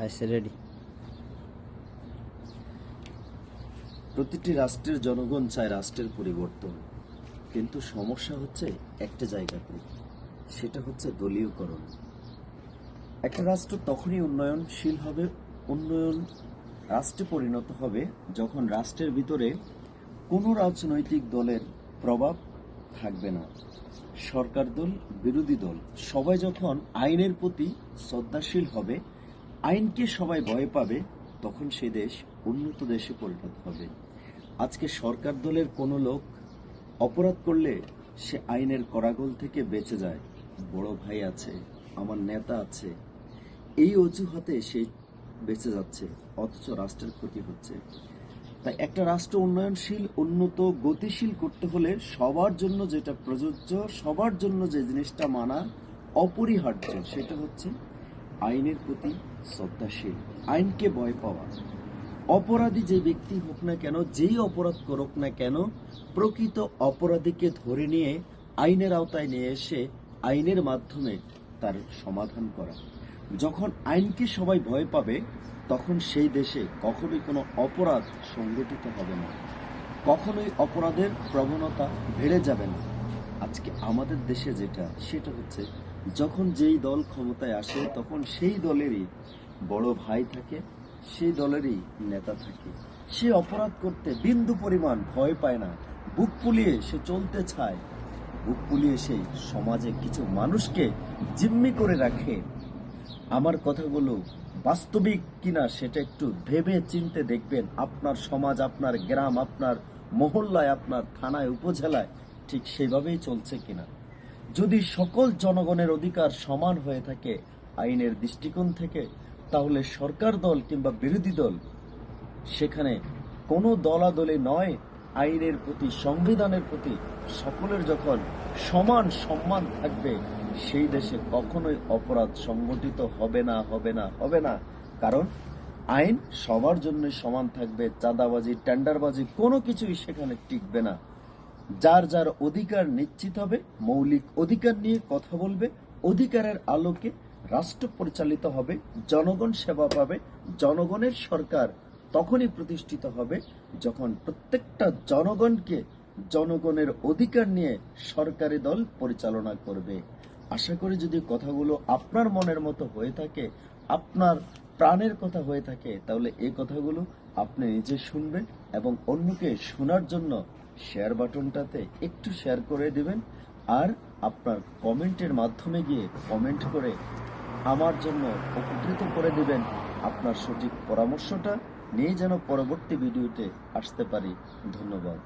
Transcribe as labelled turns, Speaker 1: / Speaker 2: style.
Speaker 1: আইসে রেডি।
Speaker 2: প্রতিটি রাষ্ট্রের জনগণ চায় রাষ্ট্রের পরিবর্তন, কিন্তু সমস্যা হচ্ছে একটা জায়গাতে, সেটা হচ্ছে দলীয়করণ। একটা রাষ্ট্র তখনই উন্নয়নশীল হবে, উন্নয়ন রাষ্ট্রে পরিণত হবে যখন রাষ্ট্রের ভিতরে কোনো রাজনৈতিক দলের প্রভাব থাকবে না। সরকার দল, বিরোধী দল সবাই যখন আইনের প্রতি শ্রদ্ধাশীল হবে, আইনকে সবাই ভয় পাবে, তখন সে দেশ উন্নত দেশে পরিণত হবে। আজকে সরকার দলের কোনো লোক অপরাধ করলে সে আইনের করাগল থেকে বেঁচে যায়। বড় ভাই আছে, আমার নেতা আছে, এই অজুহাতে সে বেঁচে যাচ্ছে, অথচ রাষ্ট্রের ক্ষতি হচ্ছে। তাই একটা রাষ্ট্র উন্নয়নশীল, উন্নত, গতিশীল করতে হলে সবার জন্য যেটা প্রযোজ্য, সবার জন্য যে জিনিসটা মানা অপরিহার্য, সেটা হচ্ছে আইনের প্রতি শ্রদ্ধাশীল, আইনকে ভয় পাওয়া। অপরাধী যে ব্যক্তি হোক না কেন, যেই অপরাধ করুক না কেন, প্রকৃত অপরাধীকে ধরে নিয়ে আইনের আওতায় নিয়ে এসে আইনের মাধ্যমে তার সমাধান করা। যখন আইনকে সবাই ভয় পাবে, তখন সেই দেশে কখনোই কোনো অপরাধ সংগঠিত হবে না, কখনোই অপরাধের প্রবণতা বেড়ে যাবে না। আজকে আমাদের দেশে যেটা, সেটা হচ্ছে যখন যেই দল ক্ষমতায় আসে, তখন সেই দলেরই বড় ভাই থাকে, সেই দলেরই নেতা থাকে। সে অপরাধ করতে বিন্দু পরিমাণ ভয় পায় না, বুক ফুলিয়ে সে চলতে চায়, বুক ফুলিয়ে সেই সমাজে কিছু মানুষকে জিম্মি করে রাখে। আমার কথাগুলো বাস্তবিক কিনা সেটা একটু ভেবে চিনতে দেখবেন। আপনার সমাজ, আপনার গ্রাম, আপনার মহল্লায়, আপনার থানায়, উপজেলায় ঠিক সেভাবেই চলছে কিনা। যদি সকল জনগণের অধিকার সমান হয়ে থাকে আইনের দৃষ্টিকোণ থেকে, তাহলে সরকার দল কিংবা বিরোধী দল, সেখানে কোনো দলাদলি নয়, আইনের প্রতি, সংবিধানের প্রতি সকলের যখন সমান সম্মান থাকবে, সেই দেশে কখনোই অপরাধ সংগঠিত হবে না, হবে না, হবে না। কারণ আইন সবার জন্য সমান থাকবে। চাঁদাবাজি, টেন্ডারবাজি কোনো কিছুই সেখানে টিকবে না। যার যার অধিকার নিশ্চিত হবে, মৌলিক অধিকার নিয়ে কথা বলবে, অধিকারের আলোকে রাষ্ট্র পরিচালিত হবে, জনগণ সেবা পাবে। জনগণের সরকার তখনই প্রতিষ্ঠিত হবে যখন প্রত্যেকটা জনগণকে জনগণের অধিকার নিয়ে সরকারি দল পরিচালনা করবে। আশা করি যদি কথাগুলো আপনার মনের মতো হয়ে থাকে, আপনার প্রাণের কথা হয়ে থাকে, তাহলে এই কথাগুলো আপনি নিজে শুনবেন এবং অন্যকে শোনার জন্য শেয়ার বাটনটাতে একটু শেয়ার করে দিবেন। আর আপনার কমেন্টের মাধ্যমে গিয়ে কমেন্ট করে আমার জন্য উপকৃত করে দিবেন। আপনার সঠিক পরামর্শটা নিয়ে যেন পরবর্তী ভিডিওতে আসতে পারি। ধন্যবাদ।